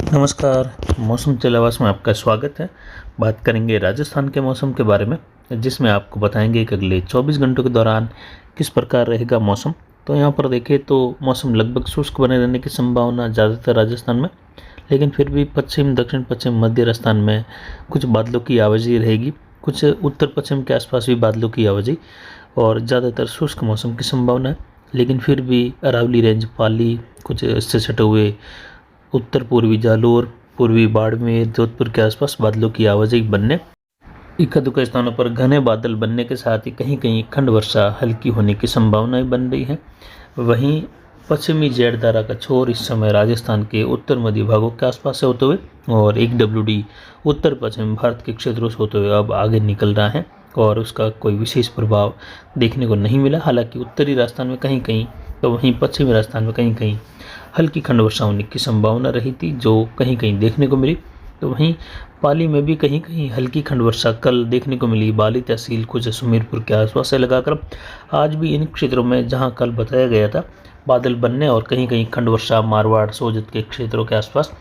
नमस्कार। मौसम चलावास में आपका स्वागत है। बात करेंगे राजस्थान के मौसम के बारे में, जिसमें आपको बताएंगे कि अगले 24 घंटों के दौरान किस प्रकार रहेगा मौसम। तो यहाँ पर देखें तो मौसम लगभग शुष्क बने रहने की संभावना ज़्यादातर राजस्थान में, लेकिन फिर भी पश्चिम, दक्षिण पश्चिम, मध्य राजस्थान में कुछ बादलों की आवाजाही रहेगी। कुछ उत्तर पश्चिम के आसपास भी बादलों की आवाजाही और ज़्यादातर शुष्क मौसम की संभावना है। लेकिन फिर भी अरावली रेंज, पाली, कुछ इससे सटे हुए उत्तर पूर्वी जालोर, पूर्वी बाड़मेर, जोधपुर के आसपास बादलों की आवाजाही बनने, इक्का दुक्का स्थानों पर घने बादल बनने के साथ ही कहीं कहीं खंड वर्षा हल्की होने की संभावनाएं बन रही हैं। वहीं पश्चिमी जेठधारा का छोर इस समय राजस्थान के उत्तर मध्य भागों के आसपास से होते हुए और एक डब्ल्यू उत्तर पश्चिम भारत के क्षेत्रों से होते हुए अब आगे निकल रहा है और उसका कोई विशेष प्रभाव देखने को नहीं मिला। हालांकि उत्तरी राजस्थान में कहीं कहीं तो वहीं पश्चिमी राजस्थान में कहीं कहीं हल्की खंड वर्षा होने की संभावना रही थी, जो कहीं कहीं देखने को मिली। तो वहीं पाली में भी कहीं कहीं हल्की खंड वर्षा कल देखने को मिली। बाली तहसील, कुछ सुमेरपुर के आसपास से लगाकर आज भी इन क्षेत्रों में जहां कल बताया गया था बादल बनने और कहीं कहीं खंड वर्षा मारवाड़, सोजत के क्षेत्रों के आसपास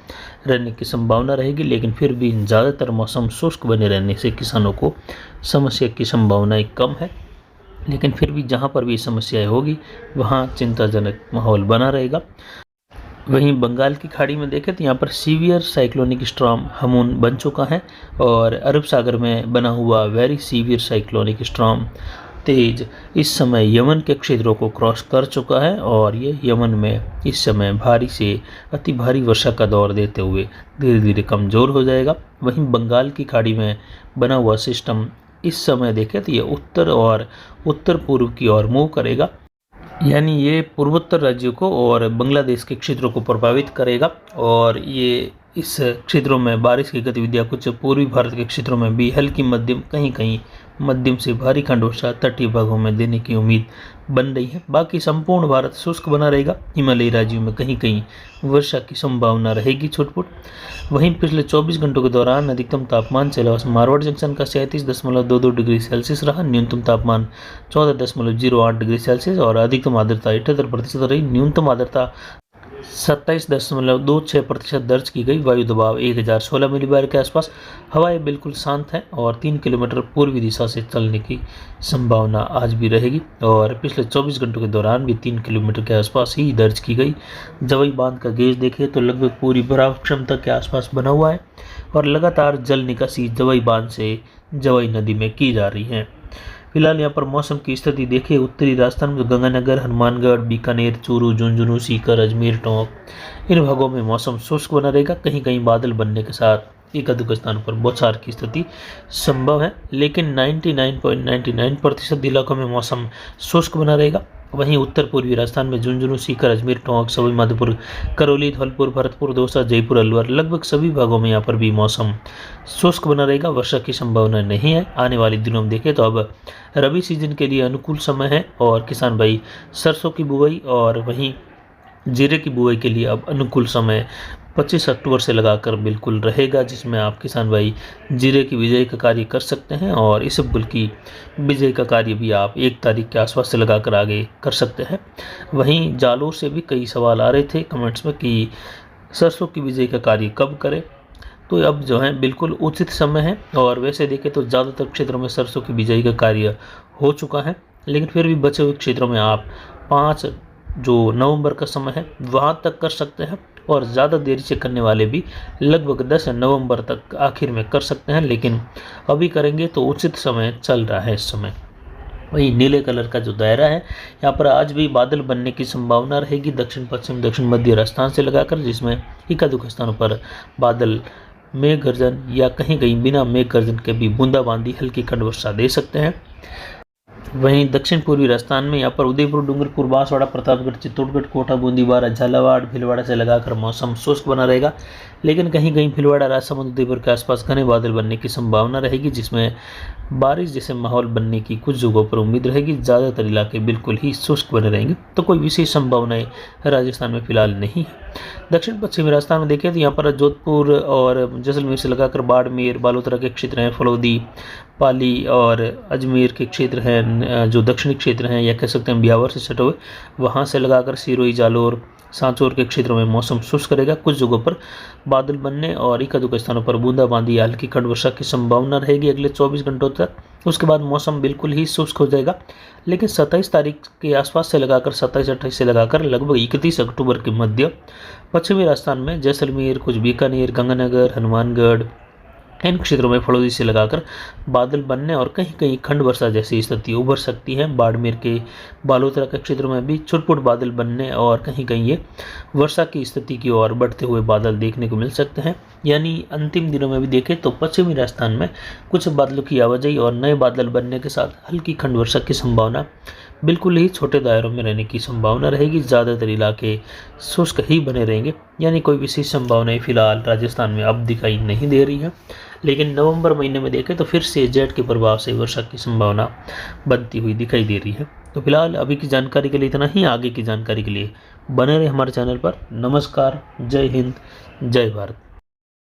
रहने की संभावना रहेगी। लेकिन फिर भी ज़्यादातर मौसम शुष्क बने रहने से किसानों को समस्या की संभावनाएं कम है। लेकिन फिर भी जहां पर भी समस्याएं होगी वहां चिंताजनक माहौल बना रहेगा। वहीं बंगाल की खाड़ी में देखें तो यहाँ पर सीवियर साइक्लोनिक स्टॉर्म हमून बन चुका है और अरब सागर में बना हुआ वेरी सीवियर साइक्लोनिक स्टॉर्म तेज इस समय यमन के क्षेत्रों को क्रॉस कर चुका है और ये यमन में इस समय भारी से अति भारी वर्षा का दौर देते हुए धीरे धीरे कमज़ोर हो जाएगा। वहीं बंगाल की खाड़ी में बना हुआ सिस्टम इस समय देखें तो ये उत्तर और उत्तर पूर्व की ओर मूव करेगा, यानी ये पूर्वोत्तर राज्यों को और बांग्लादेश के क्षेत्रों को प्रभावित करेगा और ये इस क्षेत्रों में बारिश की गतिविधियां कुछ पूर्वी भारत के क्षेत्रों में भी हल्की मध्यम, कहीं कहीं मध्यम से भारी खंड वर्षा तटीय भागों में देने की उम्मीद बन रही है। बाकी संपूर्ण भारत शुष्क बना रहेगा। हिमालयी राज्यों में कहीं कहीं वर्षा की संभावना रहेगी छुटपुट। वहीं पिछले 24 घंटों के दौरान अधिकतम तापमान चलावास मारवाड़ जंक्शन का 37.22 डिग्री सेल्सियस रहा। न्यूनतम तापमान 14.08 डिग्री सेल्सियस और अधिकतम आर्द्रता 78% रही। न्यूनतम आर्द्रता 27.26% दर्ज की गई। वायु दबाव 1016 मिलीबार के आसपास। हवाएं बिल्कुल शांत हैं और 3 किलोमीटर पूर्वी दिशा से चलने की संभावना आज भी रहेगी और पिछले 24 घंटों के दौरान भी 3 किलोमीटर के आसपास ही दर्ज की गई। जवई बांध का गेज देखें तो लगभग पूरी भराव क्षमता के आसपास बना हुआ है और लगातार जल निकासी जवई बांध से जवई नदी में की जा रही है। फिलहाल यहाँ पर मौसम की स्थिति देखिए, उत्तरी राजस्थान में गंगानगर, हनुमानगढ़, बीकानेर, चूरू, झुंझुनू, सीकर, अजमेर, टोंक इन भागों में मौसम शुष्क बना रहेगा। कहीं कहीं बादल बनने के साथ एक अधिक स्थानों पर बौछार की स्थिति संभव है, लेकिन 99.99% इलाकों में मौसम शुष्क बना रहेगा। वहीं उत्तर पूर्वी राजस्थान में झुंझुनू, सीकर, अजमेर, टोंक, सवाई माधोपुर, करौली, धौलपुर, भरतपुर, दौसा, जयपुर, अलवर लगभग सभी भागों में यहाँ पर भी मौसम शुष्क बना रहेगा। वर्षा की संभावना नहीं है। आने वाले दिनों में देखें तो अब रबी सीजन के लिए अनुकूल समय है और किसान भाई सरसों की बुआई और वहीं जीरे की बुआई के लिए अब अनुकूल समय 25 अक्टूबर से लगाकर बिल्कुल रहेगा, जिसमें आप किसान भाई जीरे की बिजाई का कार्य कर सकते हैं और इसबगुल की बिजाई का कार्य भी आप 1 तारीख के आसपास से लगाकर आगे कर सकते हैं। वहीं जालोर से भी कई सवाल आ रहे थे कमेंट्स में कि सरसों की बिजाई का कार्य कब करें, तो अब जो है बिल्कुल उचित समय है। और वैसे देखें तो ज़्यादातर क्षेत्रों में सरसों की बिजाई का कार्य हो चुका है, लेकिन फिर भी बचे हुए क्षेत्रों में आप 5 जो नवंबर का समय है वहाँ तक कर सकते हैं और ज़्यादा देरी से करने वाले भी लगभग 10 नवंबर तक आखिर में कर सकते हैं, लेकिन अभी करेंगे तो उचित समय चल रहा है इस समय। वही नीले कलर का जो दायरा है यहाँ पर आज भी बादल बनने की संभावना रहेगी दक्षिण पश्चिम, दक्षिण मध्य राजस्थान से लगाकर, जिसमें एकाधिक स्थानों पर बादल मेघ गर्जन या कहीं कहीं बिना मेघ गर्जन के भी बूंदाबांदी हल्की खंड वर्षा दे सकते हैं। वहीं दक्षिण पूर्वी राजस्थान में यहाँ पर उदयपुर, डूंगरपुर, बांसवाड़ा, प्रतापगढ़, चित्तौड़गढ़, कोटा, बूंदी, बारा, झालावाड़, भीलवाड़ा से लगाकर मौसम शुष्क बना रहेगा, लेकिन कहीं कहीं भीलवाड़ा, राजसमंद, उदयपुर के आसपास घने बादल बनने की संभावना रहेगी, जिसमें बारिश जैसे माहौल बनने की कुछ जगहों पर उम्मीद रहेगी। ज़्यादातर इलाके बिल्कुल ही शुष्क बने रहेंगे, तो कोई विशेष संभावनाएं राजस्थान में फिलहाल नहीं है। दक्षिण पश्चिमी राजस्थान में देखें तो यहाँ पर जोधपुर और जैसलमेर से लगाकर बाड़मेर, बालोतरा के क्षेत्र हैं, फलौदी, पाली और अजमेर के क्षेत्र हैं, जो दक्षिणी क्षेत्र हैं या कह सकते हैं ब्यावर से सटे हुए, वहाँ से लगाकर सिरोही, जालोर, सांचौर के क्षेत्रों में मौसम शुष्क रहेगा। कुछ जगहों पर बादल बनने और एक आध स्थानों पर बूंदाबांदी या हल्की खंड वर्षा की संभावना रहेगी अगले 24 घंटों तक। उसके बाद मौसम बिल्कुल ही शुष्क हो जाएगा। लेकिन 27 तारीख के आसपास से लगाकर 27-28 से लगाकर लगभग 31 अक्टूबर के मध्य पश्चिमी राजस्थान में जैसलमेर, कुछ बीकानेर, गंगानगर, हनुमानगढ़, इन क्षेत्रों में फड़ोदी से लगाकर बादल बनने और कहीं कहीं खंड वर्षा जैसी स्थिति उभर सकती है। बाड़मेर के बालोतरा के क्षेत्रों में भी छुटपुट बादल बनने और कहीं कहीं ये वर्षा की स्थिति की ओर बढ़ते हुए बादल देखने को मिल सकते हैं। यानी अंतिम दिनों में भी देखें तो पश्चिमी राजस्थान में कुछ बादलों की आवाजाही और नए बादल बनने के साथ हल्की खंड वर्षा की संभावना बिल्कुल ही छोटे दायरों में रहने की संभावना रहेगी। ज़्यादातर इलाके शुष्क ही बने रहेंगे, यानी कोई विशेष संभावनाएं फिलहाल राजस्थान में अब दिखाई नहीं दे रही है। लेकिन नवंबर महीने में देखें तो फिर से जेट के प्रभाव से वर्षा की संभावना बनती हुई दिखाई दे रही है। तो फिलहाल अभी की जानकारी के लिए इतना ही। आगे की जानकारी के लिए बने रहे हमारे चैनल पर। नमस्कार, जय हिंद, जय भारत।